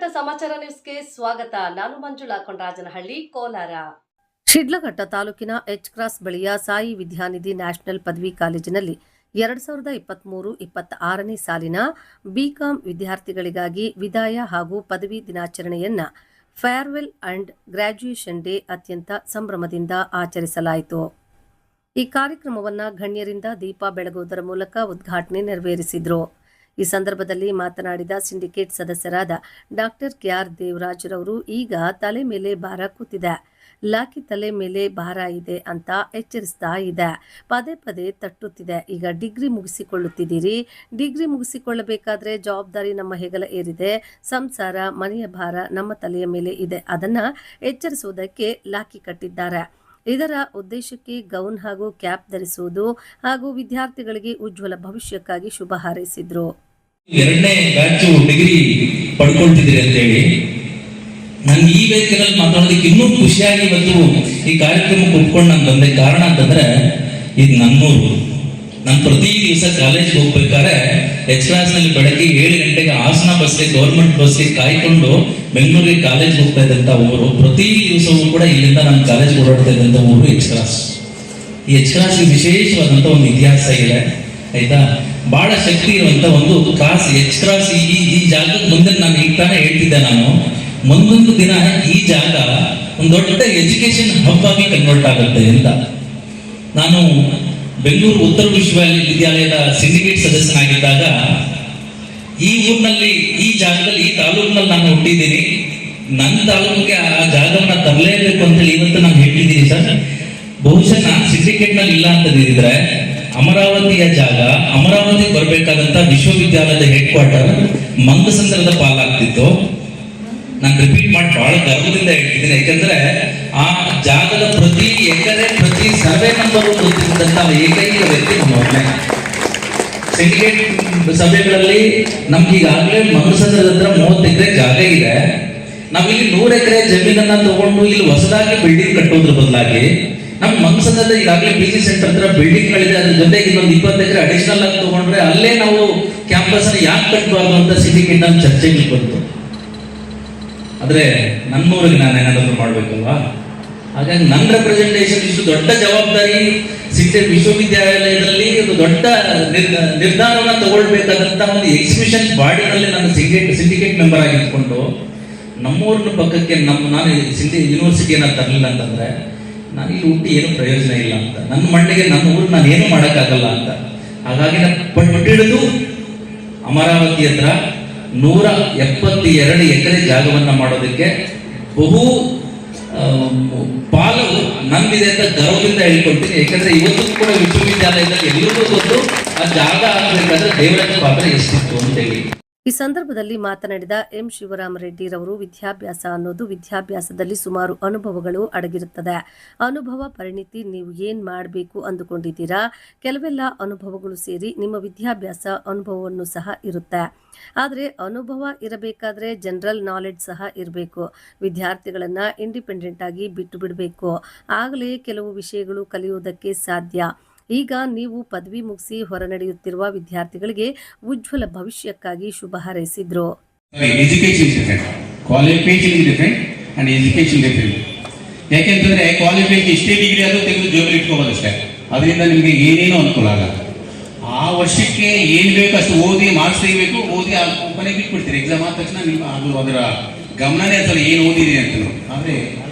ಶಿಡ್ಲಘಟ್ಟ ಸಮಾಚಾರ ನ್ಯೂಸ್ಗೆ ಸ್ವಾಗತ. ನಾನು ಮಂಜುಳಾ ಕೊಂಡರಾಜನಹಳ್ಳಿ, ಕೋಲಾರ. ಶಿಡ್ಲಘಟ್ಟ ತಾಲೂಕಿನ ಎಚ್ ಕ್ರಾಸ್ ಬಳಿಯ ಸಾಯಿ ವಿದ್ಯಾನಿಧಿ ನ್ಯಾಷನಲ್ ಪದವಿ ಕಾಲೇಜಿನಲ್ಲಿ 2023-26ನೇ ಸಾಲಿನ ಬಿಕಾಂ ವಿದ್ಯಾರ್ಥಿಗಳಿಗಾಗಿ ವಿದಾಯ ಹಾಗೂ ಪದವಿ ದಿನಾಚರಣೆಯನ್ನ ಫೇರ್ವೆಲ್ ಅಂಡ್ ಗ್ರಾಜ್ಯುಯೇಷನ್ ಡೇ ಅತ್ಯಂತ ಸಂಭ್ರಮದಿಂದ ಆಚರಿಸಲಾಯಿತು. ಈ ಕಾರ್ಯಕ್ರಮವನ್ನು ಗಣ್ಯರಿಂದ ದೀಪ ಬೆಳಗುವುದರ ಮೂಲಕ ಉದ್ಘಾಟನೆ ನೆರವೇರಿಸಿದರು. ಈ ಸಂದರ್ಭದಲ್ಲಿ ಮಾತನಾಡಿದ ಸಿಂಡಿಕೇಟ್ ಸದಸ್ಯರಾದ ಡಾಕ್ಟರ್ ಕೆಆರ್ ದೇವರಾಜ್ರವರು, ಈಗ ತಲೆ ಮೇಲೆ ಭಾರ ಕೂತಿದೆ, ಲಾಕಿ ತಲೆ ಮೇಲೆ ಭಾರ ಇದೆ ಅಂತ ಎಚ್ಚರಿಸ್ತಾ ಇದೆ, ಪದೇ ಪದೇ ತಟ್ಟುತ್ತಿದೆ. ಈಗ ಡಿಗ್ರಿ ಮುಗಿಸಿಕೊಳ್ಳುತ್ತಿದ್ದೀರಿ, ಡಿಗ್ರಿ ಮುಗಿಸಿಕೊಳ್ಳಬೇಕಾದ್ರೆ ಜವಾಬ್ದಾರಿ ನಮ್ಮ ಹೆಗಲ ಏರಿದೆ, ಸಂಸಾರ ಮನೆಯ ಭಾರ ನಮ್ಮ ತಲೆಯ ಮೇಲೆ ಇದೆ, ಅದನ್ನ ಎಚ್ಚರಿಸುವುದಕ್ಕೆ ಲಾಕಿ ಕಟ್ಟಿದ್ದಾರೆ. ಇದರ ಉದ್ದೇಶಕ್ಕೆ ಗೌನ್ ಹಾಗೂ ಕ್ಯಾಪ್ ಧರಿಸುವುದು ಹಾಗೂ ವಿದ್ಯಾರ್ಥಿಗಳಿಗೆ ಉಜ್ವಲ ಭವಿಷ್ಯಕ್ಕಾಗಿ ಶುಭ ಹಾರೈಸಿದ್ರು. ಎರಡನೇ ಬ್ಯಾಚ್ ಡಿಗ್ರಿ ಪಡ್ಕೊಳ್ತಿದ್ದೀರಿ ಅಂತ ಹೇಳಿ ನಂಗೆ ಈ ವೇದಿಕೆಯಲ್ಲಿ ಮಾತಾಡೋದಕ್ಕೆ ಇನ್ನೂ ಖುಷಿಯಾಗಿ ಇವತ್ತು ಈ ಕಾರ್ಯಕ್ರಮಕ್ಕೆ ಒಪ್ಕೊಂಡು ನಾನು ಬಂದೆ. ಕಾರಣ ಅಂತಂದ್ರೆ ಇದು ನನ್ನೂರು. ನಾನು ಪ್ರತಿ ದಿವಸ ಕಾಲೇಜ್ಗೆ ಹೋಗ್ಬೇಕಾದ್ರೆ ಎಚ್ ಕ್ಲಾಸ್ ನಲ್ಲಿ ಬೆಳಗ್ಗೆ 7 ಗಂಟೆಗೆ ಹಾಸನ ಬಸ್ಗೆ, ಗೌರ್ಮೆಂಟ್ ಬಸ್ಗೆ ಕಾಯ್ಕೊಂಡು ಬೆಂಗಳೂರಿಗೆ ಕಾಲೇಜ್ ಹೋಗ್ತಾ ಇದ್ದಂತ ಊರು. ಪ್ರತಿ ದಿವಸವೂ ಕೂಡ ಇಲ್ಲಿಂದ ನಾನು ಕಾಲೇಜ್ ಓಡಾಡ್ತಾ ಇದ್ದಂತ ಊರು ಎಚ್ ಕ್ರಾಸ್. ಈ ಎಚ್ ಕ್ರಾಸ್ ವಿಶೇಷವಾದಂತ ಒಂದು ಇತಿಹಾಸ ಇದೆ, ಆಯ್ತಾ. ಬಹಳ ಶಕ್ತಿ ಇರುವಂತ ಒಂದು ಕ್ರಾಸ್ ಎಚ್ ಕ್ರಾಸ್. ಈ ಜಾಗದ ಮುಂದೆ ನಾನು ಈಗ ತಾನೇ ಹೇಳ್ತಿದ್ದೆ, ನಾನು ಮುಂದೊಂದು ದಿನ ಈ ಜಾಗ ಒಂದು ದೊಡ್ಡ ಎಜುಕೇಶನ್ ಹಬ್ ಆಗಿ ಕನ್ವರ್ಟ್ ಆಗುತ್ತೆ ಅಂತ. ನಾನು ಬೆಂಗಳೂರು ಉತ್ತರ ವಿಶ್ವವಿದ್ಯಾಲಯದ ಸಿಂಡಿಕೇಟ್ ಸದಸ್ಯನಾಗಿದ್ದಾಗ ಈ ಊರಿನಲ್ಲಿ, ಈ ಜಾಗದಲ್ಲಿ, ಈ ತಾಲೂಕಿನಲ್ಲಿ ನಾನು ಹುಟ್ಟಿದ್ದೀನಿ. ನನ್ನ ತಾಲೂಕಿಗೆ ಆ ಜಾಗವನ್ನ ತರಲೇಬೇಕು ಅಂತೇಳಿ ಇವತ್ತು ನಾನು ಹೇಳ್ತಿದ್ದೀನಿ ಸರ್. ಬಹುಶಃ ನಾನು ಸಿಂಡಿಕೇಟ್ ನಲ್ಲಿ ಇಲ್ಲ ಅಂತಂದಿದ್ರೆ ಅಮರಾವತಿಯ ಜಾಗ, ಅಮರಾವತಿಗೆ ಬರಬೇಕಾದಂತ ವಿಶ್ವವಿದ್ಯಾಲಯದ ಹೆಡ್ ಕ್ವಾರ್ಟರ್ ಮಂಗಸಂದ್ರದ ಪಾಲಾಗ್ತಿತ್ತು. ನಾನು ರಿಪೀಟ್ ಮಾಡಿ ಬಹಳ ಗರ್ವದಿಂದ ಹೇಳ್ತಿದ್ದೀನಿ, ಯಾಕಂದ್ರೆ ಆ ಜಾಗದ ಪ್ರತಿ ಎಕರೆ, ಪ್ರತಿ ಸರ್ವೆ ನಂಬರ್ ಗೊತ್ತಿದ್ದಂತ ಏಕೈಕ ವ್ಯಕ್ತಿ ನಮ್ಮವ್ರನ್ನೇ. ಸಿಂಡಿಕೇಟ್ ಸಭೆಗಳಲ್ಲಿ ನಮ್ಗೆ ಈಗಾಗಲೇ ಮಂಗಸಂದ್ರದ ಹತ್ರ 30 ಎಕರೆ ಜಾಗ ಇದೆ. ನಾವಿಲ್ಲಿ 100 ಎಕರೆ ಜಮೀನನ್ನ ತಗೊಂಡು ಇಲ್ಲಿ ಹೊಸದಾಗಿ ಬಿಲ್ಡಿಂಗ್ ಕಟ್ಟೋದ್ರ ಬದಲಾಗಿ ನಮ್ಮ ಮಂಗಸಂದ್ರದ ಈಗಾಗಲೇ PG ಸೆಂಟರ್ ಹತ್ರ ಬಿಲ್ಡಿಂಗ್ ಗಳಿದೆ, ಅದ್ರ ಜೊತೆಗೆ ಇನ್ನೊಂದು 20 ಎಕರೆ ಅಡಿಷನಲ್ ಆಗಿ ತಗೊಂಡ್ರೆ ಅಲ್ಲೇ ನಾವು ಕ್ಯಾಂಪಸ್ ಅನ್ನು ಯಾಕೆ ಕಟ್ಟಬಾರ್ದು ಅಂತ ಸಿಂಡಿಕೇಟ್ ನಲ್ಲಿ ಚರ್ಚೆಗೆ ಬಂತು. ಆದ್ರೆ ನನ್ನೂರಿಗೆ ನಾನು ಏನಾದರೂ ಮಾಡ್ಬೇಕಲ್ವಾ. ಹಾಗಾಗಿ ನನ್ನ ರೆಪ್ರೆಸೆಂಟೇಷನ್ ಇಷ್ಟು ದೊಡ್ಡ ಜವಾಬ್ದಾರಿ ಸಿಂಡಿಕೇಟ್ ವಿಶ್ವವಿದ್ಯಾಲಯದಲ್ಲಿ ಒಂದು ದೊಡ್ಡ ನಿರ್ಧಾರವನ್ನ ತಗೊಳ್ಬೇಕಾದಂತ ಒಂದು ಎಕ್ಸಿಬಿಷನ್ ಬಾಡಿನಲ್ಲಿ ನಾನು ಸಿಂಡಿಕೇಟ್ ಮೆಂಬರ್ ಆಗಿಟ್ಕೊಂಡು ನಮ್ಮೂರಿನ ಪಕ್ಕಕ್ಕೆ ನಾನು ಯೂನಿವರ್ಸಿಟಿಯನ್ನ ತರಲಿಲ್ಲ ಅಂತಂದ್ರೆ ನಾನು ಇಲ್ಲಿ ಹುಟ್ಟಿ ಏನು ಪ್ರಯೋಜನ ಇಲ್ಲ ಅಂತ, ನನ್ನ ಮಣ್ಣಿಗೆ ನನ್ನ ಊರು ನಾನು ಏನು ಮಾಡೋಕ್ಕಾಗಲ್ಲ ಅಂತ. ಹಾಗಾಗಿ ನಾನು ಪಟ್ಟಿಡಿದು ಅಮರಾವತಿ ಹತ್ರ 172 ಎಕರೆ ಜಾಗವನ್ನ ಮಾಡೋದಕ್ಕೆ ಬಹು ಪಾಲು ನಮ್ಮಿದೆ ಅಂತ ಗರ್ವದಿಂದ ಹೇಳ್ಕೊಳ್ತೀನಿ. ಯಾಕಂದ್ರೆ ಇವತ್ತು ಕೂಡ ವಿಶ್ವವಿದ್ಯಾಲಯದಲ್ಲಿ ಎಲ್ಲರಿಗೂ ಗೊತ್ತು ಆ ಜಾಗ ಆಗಬೇಕಾದ್ರೆ ದೇವರಾಜ ಪಾತ್ರ ಎಷ್ಟಿತ್ತು ಅಂತ ಹೇಳಿ. ಈ ಸಂದರ್ಭದಲ್ಲಿ ಮಾತನಾಡಿದ ಎಂ ಶಿವರಾಮರೆಡ್ಡಿರವರು, ವಿದ್ಯಾಭ್ಯಾಸ ಅನ್ನೋದು ವಿದ್ಯಾಭ್ಯಾಸದಲ್ಲಿ ಸುಮಾರು ಅನುಭವಗಳು ಅಡಗಿರುತ್ತದೆ. ಅನುಭವ ಪರಿಣಿತಿ ನೀವು ಏನ್ ಮಾಡಬೇಕು ಅಂದುಕೊಂಡಿದ್ದೀರಾ, ಕೆಲವೆಲ್ಲ ಅನುಭವಗಳು ಸೇರಿ ನಿಮ್ಮ ವಿದ್ಯಾಭ್ಯಾಸ ಅನುಭವವನ್ನು ಸಹ ಇರುತ್ತೆ. ಆದರೆ ಅನುಭವ ಇರಬೇಕಾದ್ರೆ ಜನರಲ್ ನಾಲೆಡ್ಜ್ ಸಹ ಇರಬೇಕು. ವಿದ್ಯಾರ್ಥಿಗಳನ್ನ ಇಂಡಿಪೆಂಡೆಂಟ್ ಆಗಿ ಬಿಟ್ಟು ಬಿಡಬೇಕು, ಆಗಲೇ ಕೆಲವು ವಿಷಯಗಳು ಕಲಿಯುವುದಕ್ಕೆ ಸಾಧ್ಯ. ಈಗ ನೀವು ಪದವಿ ಮುಗಿಸಿ ಹೊರನಡೆಯುತ್ತಿರುವ ವಿದ್ಯಾರ್ಥಿಗಳಿಗೆ ಉಜ್ವಲ ಭವಿಷ್ಯಕ್ಕಾಗಿ ಶುಭ ಹಾರೈಸಿದ್ರು. ಯಾಕೆಂತಂದ್ರೆ ಕ್ವಾಲಿಫಿಕೇಶನ್ ಇಷ್ಟೇ ಡಿಗ್ರಿ ಅದು ತೆಗೆದು ಜೋಬಲ್ಲಿ ಇಟ್ಕೋಬೋದಷ್ಟೇ, ಅದರಿಂದ ನಿಮಗೆ ಏನೇನೋ ಅನುಕೂಲ ಆಗಲ್ಲ. ಆ ವರ್ಷಕ್ಕೆ ಏನ್ ಬೇಕು ಅಷ್ಟು ಓದಿ ಮಾರ್ಕ್ಸ್ ತೆಗಿಬೇಕು, ಓದಿ ಕೊನೆಗೆ ಬಿಟ್ಬಿಡ್ತೀರಿ. ಎಕ್ಸಾಮ್ ಆದ ತಕ್ಷಣ ನೀವು ಅದು ಅದರ ಗಮನನೇ ಅನ್ಸಲ್ಲ ಏನು ಓದಿದೆ ಅಂತ. ಆದ್ರೆ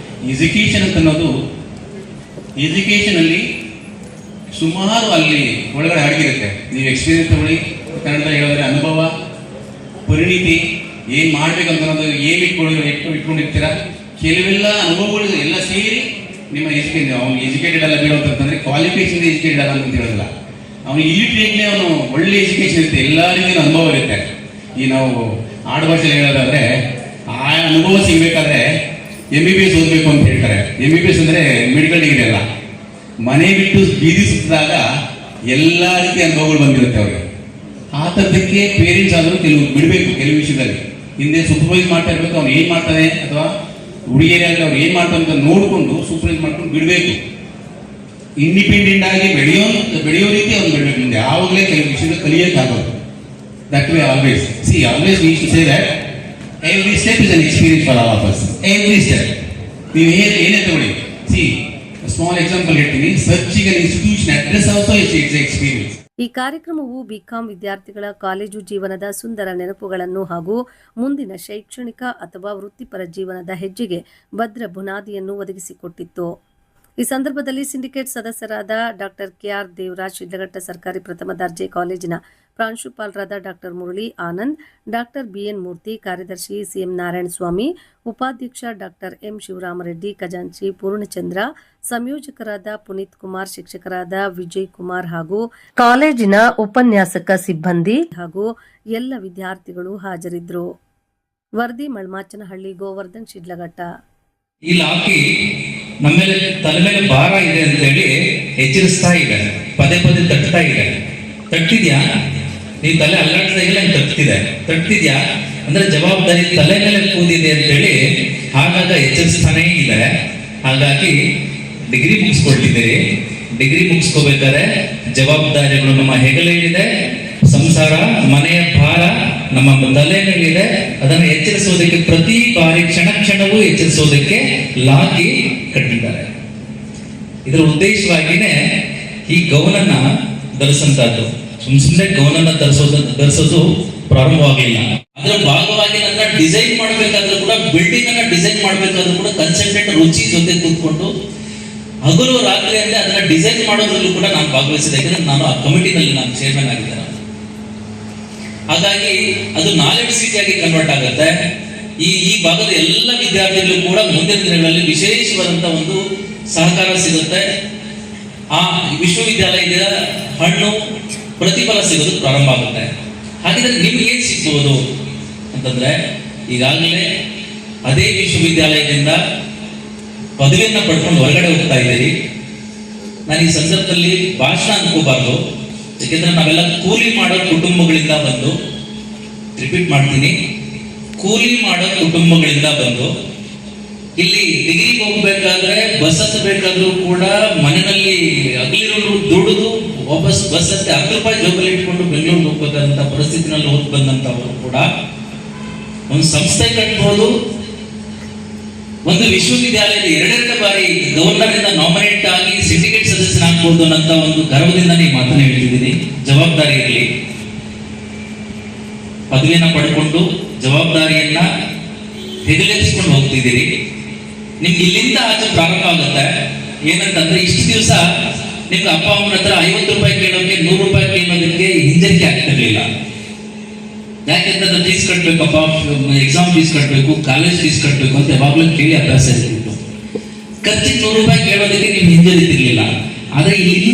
ಎಜುಕೇಶನ್ ಅಂತ ಅನ್ನೋದು, ಎಜುಕೇಶನ್ ಅಲ್ಲಿ ಸುಮಾರು ಅಲ್ಲಿ ಒಳಗಡೆ ಅಡಗಿರುತ್ತೆ. ನೀವು ಎಕ್ಸ್ಪೀರಿಯನ್ಸ್ ತಗೊಳ್ಳಿ, ಕನ್ನಡದಲ್ಲಿ ಹೇಳಿದ್ರೆ ಅನುಭವ, ಪರಿಣಿತಿ, ಏನ್ ಮಾಡ್ಬೇಕಂತ ಅನ್ನೋದು ಏನ್ ಇಟ್ಕೊಂಡಿರ್ತೀರ, ಕೆಲವೆಲ್ಲ ಅನುಭವಗಳು ಎಲ್ಲ ಸೇರಿ ನಿಮ್ಮ ಎಜುಕೇಶನ್. ಅವ್ನು ಎಜುಕೇಟೆಡ್ ಅಲ್ಲ ಬೇಡ ಅಂತಂದ್ರೆ ಕ್ವಾಲಿಫಿಕೇಶನ್ ಎಜುಕೇಟೆಡ್ ಅಲ್ಲ ಅಂತ ಹೇಳೋದಿಲ್ಲ. ಅವನು ಇಲಿಟ್ರೇಟ್ಲಿ ಅವನು ಒಳ್ಳೆ ಎಜುಕೇಶನ್ ಇರುತ್ತೆ, ಎಲ್ಲ ರೀತಿಯ ಅನುಭವ ಇರುತ್ತೆ. ಈ ನಾವು ಆಡು ಭಾಷೆಯಲ್ಲಿ ಹೇಳೋದಾದ್ರೆ ಆ ಅನುಭವ ಸಿಗ್ಬೇಕಾದ್ರೆ MBBS ಓದಬೇಕು ಅಂತ ಹೇಳ್ತಾರೆ. MBBS ಅಂದ್ರೆ ಮೆಡಿಕಲ್ ಡಿಗ್ರಿ ಅಲ್ಲ. ಮನೆ ಬಿಟ್ಟು ಬೀದಿ ಸುತ್ತಿದಾಗ ಎಲ್ಲಾ ರೀತಿಯ ಅನುಭವಗಳು ಬಂದಿರುತ್ತೆ ಅವ್ರಿಗೆ. ಆ ಥರದಕ್ಕೆ ಪೇರೆಂಟ್ಸ್ ಆದರೂ ಕೆಲವು ಬಿಡಬೇಕು. ಕೆಲವು ವಿಷಯದಲ್ಲಿ ಹಿಂದೆ ಸೂಪರ್ವೈಸ್ ಮಾಡ್ತಾ ಇರ್ಬೇಕು, ಅವ್ನು ಏನ್ ಮಾಡ್ತಾನೆ ಅಥವಾ ಹುಡುಗಿಯರೇ ಆಗಲಿ ಅವ್ರು ಏನ್ ಮಾಡ್ತಾನೆ ಅಂತ ನೋಡ್ಕೊಂಡು ಸೂಪರ್ವೈಸ್ ಮಾಡ್ಕೊಂಡು ಬಿಡಬೇಕು. ಇಂಡಿಪೆಂಡೆಂಟ್ ಆಗಿ ಬೆಳೆಯೋ ರೀತಿ ಅವ್ನು ಬಿಡಬೇಕು. ಮುಂದೆ ಯಾವಾಗಲೇ ಕೆಲವು ವಿಷಯಗಳು ಕಲಿಯೋಕ್ಕಾಗೋದು. That way always see always we should say that every step is an experience for all of us. Every step ನೀವು ಏನೇ ತಗೊಳ್ಳಿ. ಸಿ ಸ್ಮಾಲ್ ಎಕ್ಸಾಂಪಲ್ ಹೇಳ್ತೀನಿ. Searching an institution address also it's experience. ಈ ಕಾರ್ಯಕ್ರಮವು ಬಿಕಾಂ ವಿದ್ಯಾರ್ಥಿಗಳ college ಜೀವನದ ಸುಂದರ ನೆನಪುಗಳನ್ನು ಹಾಗೂ ಮುಂದಿನ ಶೈಕ್ಷಣಿಕ ಅಥವಾ ವೃತ್ತಿಪರ ಜೀವನದ ಹೆಜ್ಜೆಗೆ ಭದ್ರ ಬುನಾದಿಯನ್ನು ಒದಗಿಸಿಕೊಟ್ಟಿತ್ತು. ಈ ಸಂದರ್ಭದಲ್ಲಿ ಸಿಂಡಿಕೇಟ್ ಸದಸ್ಯರಾದ ಡಾಕ್ಟರ್ ಕೆಆರ್ ದೇವರಾಜ್, ಶಿಡ್ಲಘಟ್ಟ ಸರ್ಕಾರಿ ಪ್ರಥಮ ದರ್ಜೆ ಕಾಲೇಜಿನ ಪ್ರಾಂಶುಪಾಲರಾದ doctor Murali Anand, doctor B N Murthy, ಕಾರ್ಯದರ್ಶಿ ಸಿಎಂ ನಾರಾಯಣಸ್ವಾಮಿ, ಉಪಾಧ್ಯಕ್ಷ ಡಾಕ್ಟರ್ ಎಂ ಶಿವರಾಮರೆಡ್ಡಿ, ಖಜಾಂಚಿ ಪೂರ್ಣಚಂದ್ರ, ಸಂಯೋಜಕರಾದ ಪುನೀತ್ ಕುಮಾರ್, ಶಿಕ್ಷಕರಾದ ವಿಜಯ್ ಕುಮಾರ್ ಹಾಗೂ ಕಾಲೇಜಿನ ಉಪನ್ಯಾಸಕ ಸಿಬ್ಬಂದಿ ಹಾಗೂ ಎಲ್ಲ ವಿದ್ಯಾರ್ಥಿಗಳು ಹಾಜರಿದ್ದರು. ವರದಿ ಮಳ್ಮಾಚನಹಳ್ಳಿ, ಗೋವರ್ಧನ್, ಶಿಡ್ಲಘಟ್ಟ. ಈ ಲಾಕಿ ನಮ್ಮ ಮೇಲೆ ತಲೆ ಮೇಲೆ ಭಾರ ಇದೆ ಅಂತ ಹೇಳಿ ಎಚ್ಚರಿಸ್ತಾ ಇದೆ, ಪದೇ ಪದೇ ತಟ್ತಾ ಇದೆ. ತಟ್ಟಿದ್ಯಾ? ನೀನ್ ತಲೆ ಅಲ್ಲಾಡ್ತಾ ಇಲ್ಲ, ತಟ್ತಿದ್ಯಾ ಅಂದ್ರೆ ಜವಾಬ್ದಾರಿ ತಲೆ ಮೇಲೆ ಕೂದಿದೆ ಅಂತ ಹೇಳಿ ಆಗಾಗ ಎಚ್ಚರಿಸ್ತಾನೇ ಇದೆ. ಹಾಗಾಗಿ ಡಿಗ್ರಿ ಮುಗಿಸ್ಕೊಳ್ತಿದ್ದೀರಿ. ಡಿಗ್ರಿ ಮುಗಿಸ್ಕೋಬೇಕಾದ್ರೆ ಜವಾಬ್ದಾರಿಗಳು ನಮ್ಮ ಹೆಗಲೇಲಿದೆ. ಸಂಸಾರ, ಮನೆಯ ಭಾರ ನಮ್ಮ ತಲೆ ಮೇಲಿದೆ. ಅದನ್ನು ಎಚ್ಚರಿಸೋದಕ್ಕೆ ಪ್ರತಿ ಬಾರಿ ಕ್ಷಣ ಕ್ಷಣವೂ ಎಚ್ಚರಿಸೋದಕ್ಕೆ ಲಾಕಿ ಕಟ್ಟಿದ್ದಾರೆ. ಇದರ ಉದ್ದೇಶವಾಗಿನೇ ಈ ಗೌನನ್ನ ಧರಿಸಂತದ್ದು. ಸುಮ್ಮನೆ ಗೌನನ್ನ ಧರಿಸೋದು ಪ್ರಾರಂಭವಾಗಲಿಲ್ಲ. ಅದರ ಭಾಗವಾಗಿ ನನ್ನ ಡಿಸೈನ್ ಮಾಡಬೇಕಾದ್ರೂ ಕೂಡ, ಬಿಲ್ಡಿಂಗ್ ಅನ್ನ ಡಿಸೈನ್ ಮಾಡಬೇಕಾದ್ರೂ ಕೂಡ ಕನ್ಸಲ್ಟೆಂಟ್ ರುಚಿ ಜೊತೆ ಕೂತ್ಕೊಂಡು ಹಗಲು ರಾತ್ರಿ ಅಂದ್ರೆ ಅದನ್ನ ಡಿಸೈನ್ ಮಾಡೋದ್ರಲ್ಲೂ ಕೂಡ ನಾನು ಭಾಗವಹಿಸಿದೆ. ಯಾಕಂದ್ರೆ ನಾನು ಆ ಕಮಿಟಿನಲ್ಲಿ ನಾನು ಚೇರ್ಮನ್ ಆಗಿದ್ದೇನೆ. ಹಾಗಾಗಿ ಅದು ನಾಲೆಡ್ಜ್ ಸಿಟಿ ಆಗಿ ಕನ್ವರ್ಟ್ ಆಗುತ್ತೆ. ಈ ಭಾಗದ ಎಲ್ಲ ವಿದ್ಯಾರ್ಥಿಗಳು ಕೂಡ ಮುಂದಿನ ದಿನಗಳಲ್ಲಿ ವಿಶೇಷವಾದಂತಹ ಒಂದು ಸಹಕಾರ ಸಿಗುತ್ತೆ. ಆ ವಿಶ್ವವಿದ್ಯಾಲಯದ ಹಣ್ಣು ಪ್ರತಿಫಲ ಸಿಗೋದು ಪ್ರಾರಂಭ ಆಗುತ್ತೆ. ಹಾಗಿದ್ರೆ ನಿಮ್ಗೆ ಏನ್ ಸಿಗ್ಬೋದು ಅಂತಂದ್ರೆ, ಈಗಾಗಲೇ ಅದೇ ವಿಶ್ವವಿದ್ಯಾಲಯದಿಂದ ಪದವಿಯನ್ನ ಪಡ್ಕೊಂಡು ಹೊರಗಡೆ ಹೋಗ್ತಾ ಇದ್ದೀರಿ. ನಾನು ಈ ಸಂದರ್ಭದಲ್ಲಿ ಭಾಷಣ ಅನ್ಕೋಬಾರ್ದು, ಯಾಕೆಂದ್ರೆ ನಾವೆಲ್ಲ ಕೂಲಿ ಮಾಡೋ ಕುಟುಂಬಗಳಿಂದ ಬಂದು, ರಿಪೀಟ್ ಮಾಡ್ತೀನಿ, ಕೂಲಿ ಮಾಡೋ ಕುಟುಂಬಗಳಿಂದ ಬಂದು ಇಲ್ಲಿ ಡಿಗ್ರಿಗೆ ಹೋಗ್ಬೇಕಾದ್ರೆ ಬಸ್ ಹತ್ತಬೇಕಾದ್ರೂ ಕೂಡ ಮನೆಯಲ್ಲಿ ಹಗಲಿರೋರು ದುಡಿದು ವಾಪಸ್ ಬಸ್ ಹತ್ತಿ 10 ರೂಪಾಯಿ ಜೋಬಲ್ಲಿ ಇಟ್ಕೊಂಡು ಬೆಂಗಳೂರಿಗೆ ಹೋಗ್ಬೇಕಾದಂತ ಪರಿಸ್ಥಿತಿನಲ್ಲಿ ಹೋಗಿ ಬಂದಂತವರು ಕೂಡ ಒಂದು ಸಂಸ್ಥೆ ಕಟ್ಬೋದು, ಒಂದು ವಿಶ್ವವಿದ್ಯಾಲಯದ 2 ಬಾರಿ ಗವರ್ನರ್ ಇಂದ ನಾಮಿನೇಟ್ ಆಗಿ ಸಿಂಡಿಕೇಟ್ ಸದಸ್ಯನಾಗಬಹುದು ಅನ್ನಂತ ಒಂದು ಗರ್ವದಿಂದ ನೀವು ಮಾತನ್ನ ಹೇಳ್ತಿದ್ದೀನಿ. ಜವಾಬ್ದಾರಿ ಇರಲಿ. ಪದವಿಯನ್ನ ಪಡ್ಕೊಂಡು ಜವಾಬ್ದಾರಿಯನ್ನ ಹೆಗಲೇರಿಸ್ಕೊಂಡು ಹೋಗ್ತಿದ್ದೀರಿ. ನಿಮ್ಗೆ ಇಲ್ಲಿಂದ ಆಚೆ ಪ್ರಾರಂಭ ಆಗುತ್ತೆ. ಏನಂತಂದ್ರೆ, ಇಷ್ಟು ದಿವಸ ನಿಮ್ಗೆ ಅಪ್ಪ ಅಮ್ಮನ ಹತ್ರ 50 ರೂಪಾಯಿ ಕೇಳೋಕೆ 100 ರೂಪಾಯಿ ಕೇಳೋದಕ್ಕೆ ಹಿಂಜರಿಕೆ ಆಗ್ತಿರ್ಲಿಲ್ಲ. ಯಾಕೆಂತಂದ್ರೆ ಫೀಸ್ ಕಟ್ಬೇಕಪ್ಪ, ಎಕ್ಸಾಮ್ ಫೀಸ್ ಕಟ್ಟಬೇಕು, ಕಾಲೇಜ್ ಫೀಸ್ ಕಟ್ಟಬೇಕು ಅಂತ ಯಾವಾಗ್ಲೂ ಕೇಳಿ ಅಭ್ಯಾಸ ಇರ್ತಿತ್ತು. ಖರ್ಚಿಗೆ 100 ರೂಪಾಯಿ ಕೇಳೋದಕ್ಕೆ ನೀವು ಹಿಂಜರಿತಿರ್ಲಿಲ್ಲ. ಆದ್ರೆ ಇಲ್ಲಿ